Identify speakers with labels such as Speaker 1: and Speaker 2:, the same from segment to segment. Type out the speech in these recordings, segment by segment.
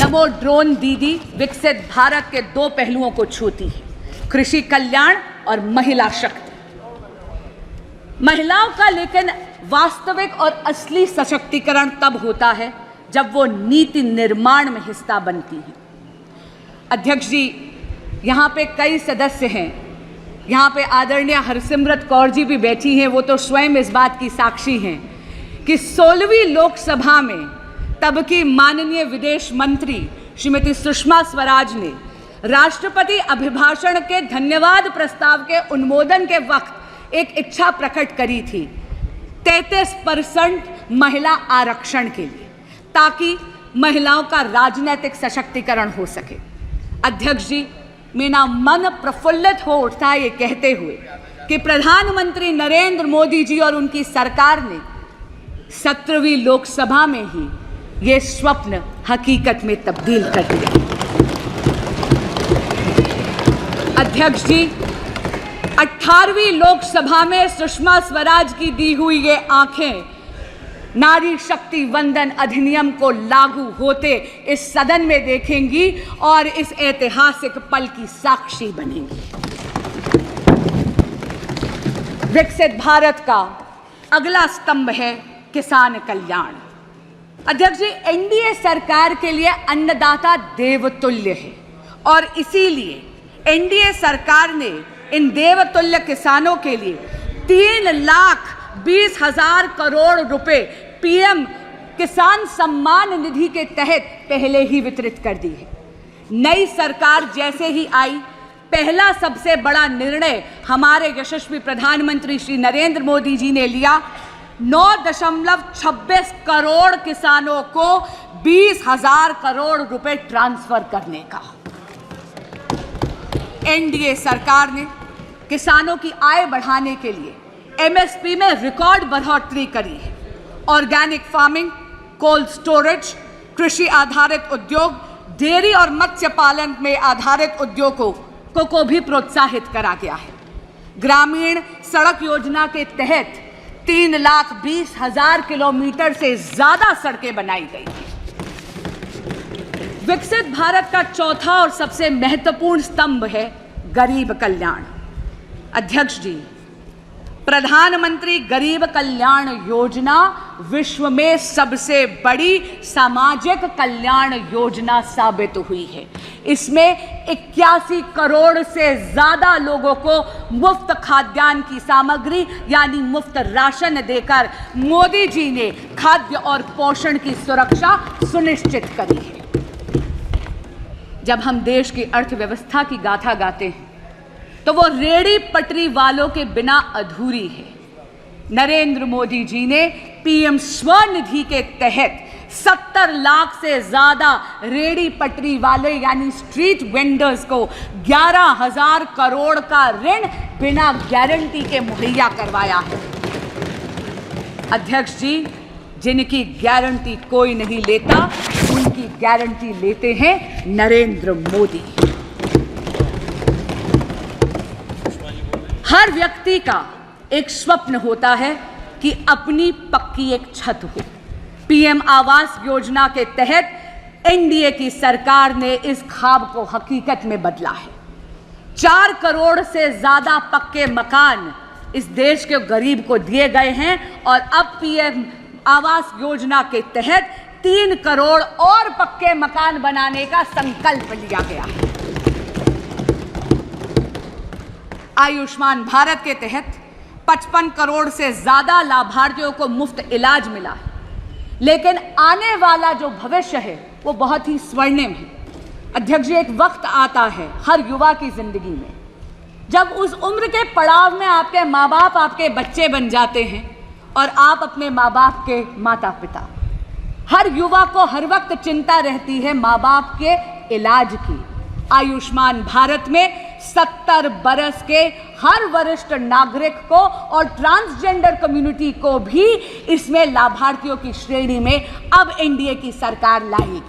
Speaker 1: नमो drone दीदी विकसित भारत के दो पहलुओं को छूती है, कृषि कल्याण और महिला शक्ति। महिलाओं का लेकिन वास्तविक और असली सशक्तिकरण तब होता है जब वो नीति निर्माण में हिस्सा बनती है। अध्यक्ष जी, यहाँ पे कई सदस्य हैं, यहाँ पे आदरणीय हरसिमरत कौर जी भी बैठी हैं, वो तो स्वयं इस बात की साक्षी हैं कि 16वीं लोकसभा में तब की माननीय विदेश मंत्री श्रीमती सुषमा स्वराज ने राष्ट्रपति अभिभाषण के धन्यवाद प्रस्ताव के अनुमोदन के वक्त एक इच्छा प्रकट करी थी 33% महिला आरक्षण के लिए, ताकि महिलाओं का राजनीतिक सशक्तिकरण हो सके। अध्यक्ष जी, मेरा मन प्रफुल्लित हो उठता है ये कहते हुए कि प्रधानमंत्री नरेंद्र मोदी जी और उनकी सरकार ने 17वीं लोकसभा में ही ये स्वप्न हकीकत में तब्दील कर दिया। अध्यक्ष जी, 18वीं लोकसभा में सुषमा स्वराज की दी हुई ये आंखें नारी शक्ति वंदन अधिनियम को लागू होते इस सदन में देखेंगी और इस ऐतिहासिक पल की साक्षी बनेंगी। विकसित भारत का अगला स्तंभ है किसान कल्याण। अध्यक्ष जी, एनडीए सरकार के लिए अन्नदाता देवतुल्य है और इसीलिए एनडीए सरकार ने इन देवतुल्य किसानों के लिए 3,20,000 करोड़ रुपए पीएम किसान सम्मान निधि के तहत पहले ही वितरित कर दी है। नई सरकार जैसे ही आई, पहला सबसे बड़ा निर्णय हमारे यशस्वी प्रधानमंत्री श्री नरेंद्र मोदी जी ने लिया 9.26 करोड़ किसानों को 20,000 करोड़ रुपए ट्रांसफर करने का। एनडीए सरकार ने किसानों की आय बढ़ाने के लिए एमएसपी में रिकॉर्ड बढ़ोतरी करी है। ऑर्गेनिक फार्मिंग, कोल्ड स्टोरेज, कृषि आधारित उद्योग, डेयरी और मत्स्य पालन में आधारित उद्योगों को भी प्रोत्साहित करा गया है। ग्रामीण सड़क योजना के तहत 3,20,000 किलोमीटर से ज्यादा सड़कें बनाई गई हैं। विकसित भारत का चौथा और सबसे महत्वपूर्ण स्तंभ है गरीब कल्याण। अध्यक्ष जी, प्रधानमंत्री गरीब कल्याण योजना विश्व में सबसे बड़ी सामाजिक कल्याण योजना साबित हुई है। इसमें 81 करोड़ से ज्यादा लोगों को मुफ्त खाद्यान्न की सामग्री यानी मुफ्त राशन देकर मोदी जी ने खाद्य और पोषण की सुरक्षा सुनिश्चित करी है। जब हम देश की अर्थव्यवस्था की गाथा गाते हैं तो वो रेड़ी पटरी वालों के बिना अधूरी है। नरेंद्र मोदी जी ने पीएम स्वनिधि के तहत 70 लाख से ज्यादा रेड़ी पटरी वाले यानी स्ट्रीट वेंडर्स को 11,000 करोड़ का ऋण बिना गारंटी के मुहैया करवाया है। अध्यक्ष जी, जिनकी गारंटी कोई नहीं लेता, उनकी गारंटी लेते हैं नरेंद्र मोदी। हर व्यक्ति का एक स्वप्न होता है कि अपनी पक्की एक छत हो। पीएम आवास योजना के तहत एनडीए की सरकार ने इस ख्वाब को हकीकत में बदला है। 4 करोड़ से ज्यादा पक्के मकान इस देश के गरीब को दिए गए हैं और अब पीएम आवास योजना के तहत 3 करोड़ और पक्के मकान बनाने का संकल्प लिया गया है। आयुष्मान भारत के तहत 55 करोड़ से ज्यादा लाभार्थियों को मुफ्त इलाज मिला है। लेकिन आने वाला जो भविष्य है वो बहुत ही स्वर्णिम है। अध्यक्ष जी, एक वक्त आता है हर युवा की जिंदगी में जब उस उम्र के पड़ाव में आपके माँ बाप आपके बच्चे बन जाते हैं और आप अपने माँ बाप के माता पिता। हर युवा को हर वक्त चिंता रहती है माँ बाप के इलाज की। आयुष्मान भारत में 70 बरस के हर वरिष्ठ नागरिक को और ट्रांसजेंडर कम्युनिटी को भी इसमें लाभार्थियों की श्रेणी में अब एनडीए की सरकार लाएगी।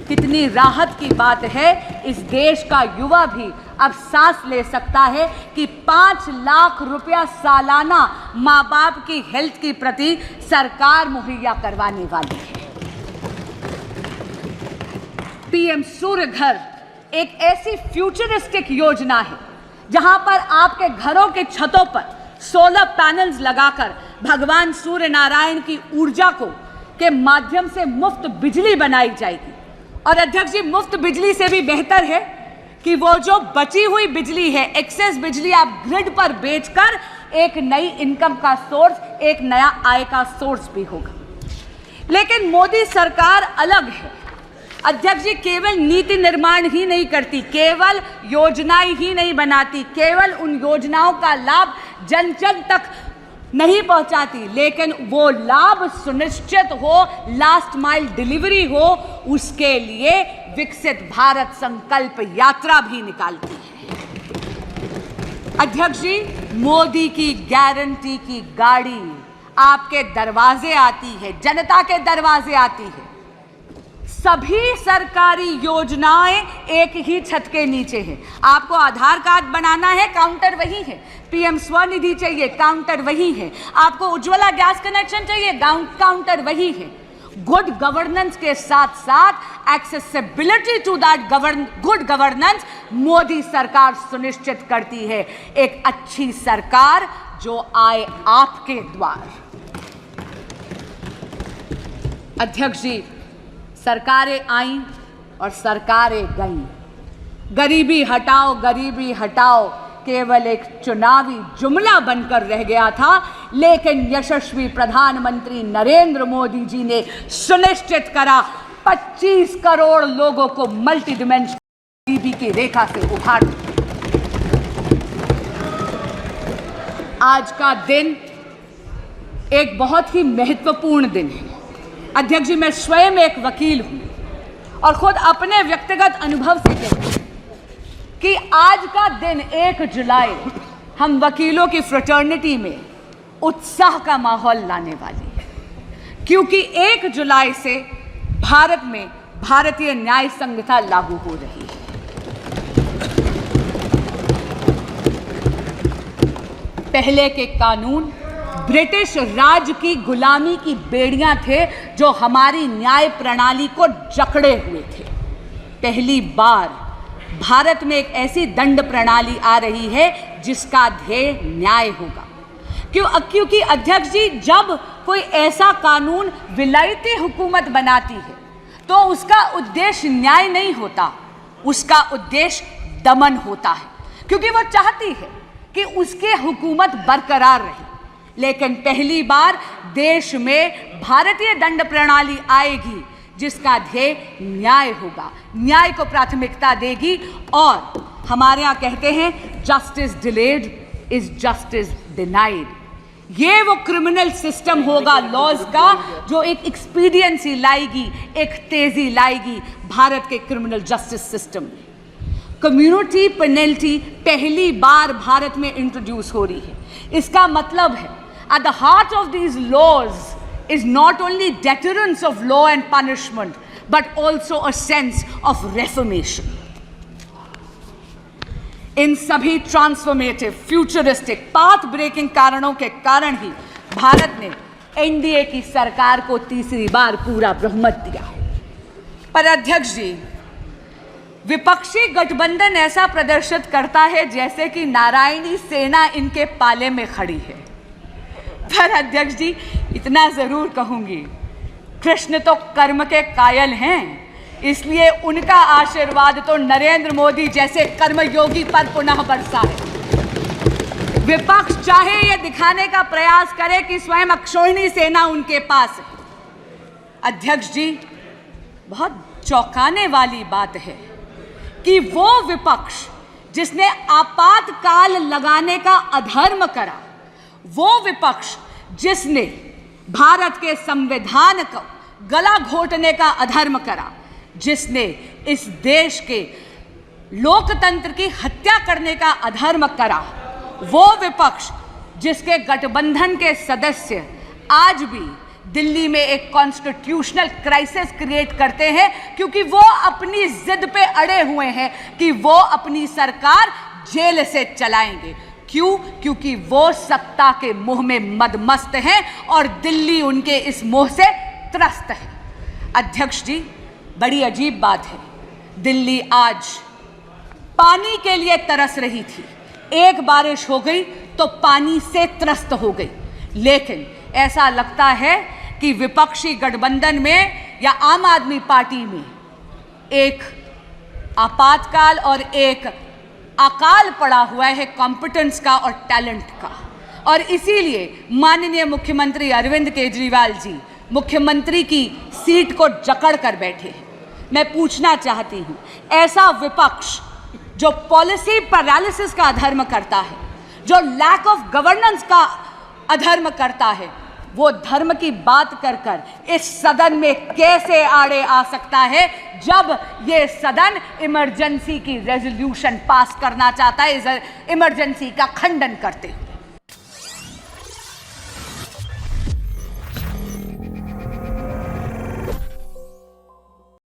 Speaker 1: कितनी राहत की बात है, इस देश का युवा भी अब सांस ले सकता है कि 5 लाख रुपया सालाना माँ बाप की हेल्थ के प्रति सरकार मुहैया करवाने वाली है। पीएम सूर्य घर एक ऐसी फ्यूचरिस्टिक योजना है जहां पर आपके घरों के छतों पर सोलर पैनल्स लगाकर भगवान सूर्य नारायण की ऊर्जा को के माध्यम से मुफ्त बिजली बनाई जाएगी। और अध्यक्ष जी, मुफ्त बिजली से भी बेहतर है कि वो जो बची हुई बिजली है, एक्सेस बिजली, आप ग्रिड पर बेचकर एक नई इनकम का सोर्स, एक नया आय का सोर्स भी होगा। लेकिन मोदी सरकार अलग है अध्यक्ष जी, केवल नीति निर्माण ही नहीं करती, केवल योजनाएं ही नहीं बनाती, केवल उन योजनाओं का लाभ जन जन तक नहीं पहुंचाती, लेकिन वो लाभ सुनिश्चित हो, लास्ट माइल डिलीवरी हो, उसके लिए विकसित भारत संकल्प यात्रा भी निकालती है। अध्यक्ष जी, मोदी की गारंटी की गाड़ी आपके दरवाजे आती है, जनता के दरवाजे आती है। सभी सरकारी योजनाएं एक ही छत के नीचे हैं। आपको आधार कार्ड बनाना है, काउंटर वही है। पीएम स्वनिधि चाहिए, काउंटर वही है। आपको उज्ज्वला गैस कनेक्शन चाहिए, काउंटर वही है। गुड गवर्नेंस के साथ साथ accessibility to that good governance Modi सरकार सुनिश्चित करती है। एक अच्छी सरकार जो आए आपके द्वार। अध्यक्ष जी, सरकारें आईं और सरकारें गईं। गरीबी हटाओ, गरीबी हटाओ केवल एक चुनावी जुमला बनकर रह गया था, लेकिन यशस्वी प्रधानमंत्री नरेंद्र मोदी जी ने सुनिश्चित करा 25 करोड़ लोगों को मल्टी डिमेंशनल गरीबी की रेखा से उभार। आज का दिन एक बहुत ही महत्वपूर्ण दिन है। अध्यक्ष जी, मैं स्वयं एक वकील हूं और खुद अपने व्यक्तिगत अनुभव से कहती हूं कि आज का दिन 1 जुलाई हम वकीलों की फ्रेटर्निटी में उत्साह का माहौल लाने वाली है, क्योंकि 1 जुलाई से भारत में भारतीय न्याय संहिता लागू हो रही है। पहले के कानून ब्रिटिश राज की गुलामी की बेड़ियां थे जो हमारी न्याय प्रणाली को जकड़े हुए थे। पहली बार भारत में एक ऐसी दंड प्रणाली आ रही है जिसका ध्येय न्याय होगा। क्योंकि अध्यक्ष जी, जब कोई ऐसा कानून विलायती हुकूमत बनाती है तो उसका उद्देश्य न्याय नहीं होता, उसका उद्देश्य दमन होता है, क्योंकि वो चाहती है कि उसकी हुकूमत बरकरार रहे। लेकिन पहली बार देश में भारतीय दंड प्रणाली आएगी जिसका ध्येय न्याय होगा, न्याय को प्राथमिकता देगी। और हमारे यहाँ कहते हैं justice delayed is justice denied. ये वो क्रिमिनल सिस्टम होगा लॉज का जो एक एक्सपीडियंसी लाएगी, एक तेजी लाएगी भारत के क्रिमिनल जस्टिस सिस्टम में। कम्युनिटी पेनल्टी पहली बार भारत में इंट्रोड्यूस हो रही है। इसका मतलब है at the heart of these laws is not only deterrence of law and punishment but also a sense of reformation. इन सभी ट्रांसफॉर्मेटिव, फ्यूचरिस्टिक, पाथ ब्रेकिंग कारणों के कारण ही भारत ने एनडीए की सरकार को तीसरी बार पूरा बहुमत दिया है। पर अध्यक्ष जी, विपक्षी गठबंधन ऐसा प्रदर्शित करता है जैसे कि नारायणी सेना इनके पाले में खड़ी है। पर अध्यक्ष जी, इतना जरूर कहूंगी, कृष्ण तो कर्म के कायल हैं, इसलिए उनका आशीर्वाद तो नरेंद्र मोदी जैसे कर्मयोगी पर पुनः बरसा है। विपक्ष चाहे ये दिखाने का प्रयास करे कि स्वयं अक्षौहिणी सेना उनके पास है। अध्यक्ष जी, बहुत चौंकाने वाली बात है कि वो विपक्ष जिसने आपातकाल लगाने का अधर्म करा, वो विपक्ष जिसने भारत के संविधान को गला घोटने का अधर्म करा, जिसने इस देश के लोकतंत्र की हत्या करने का अधर्म करा, वो विपक्ष जिसके गठबंधन के सदस्य आज भी दिल्ली में एक कॉन्स्टिट्यूशनल क्राइसिस क्रिएट करते हैं, क्योंकि वो अपनी जिद पे अड़े हुए हैं कि वो अपनी सरकार जेल से चलाएंगे। क्यों? क्योंकि वो सत्ता के मोह में मदमस्त हैं और दिल्ली उनके इस मोह से त्रस्त है। अध्यक्ष जी, बड़ी अजीब बात है दिल्ली आज पानी के लिए तरस रही थी। एक बारिश हो गई तो पानी से त्रस्त हो गई। लेकिन ऐसा लगता है कि विपक्षी गठबंधन में या आम आदमी पार्टी में एक आपातकाल और एक अकाल पड़ा हुआ है कॉम्पिटेंस का और टैलेंट का। और इसीलिए माननीय मुख्यमंत्री अरविंद केजरीवाल जी मुख्यमंत्री की सीट को जकड़ कर बैठे हैं। मैं पूछना चाहती हूं, ऐसा विपक्ष जो पॉलिसी पैरालिसिस का अधर्म करता है, जो लैक ऑफ गवर्नेंस का अधर्म करता है, वो धर्म की बात कर कर इस सदन में कैसे आड़े आ सकता है जब ये सदन इमरजेंसी की रेजोल्यूशन पास करना चाहता है, इमरजेंसी का खंडन करते हैं।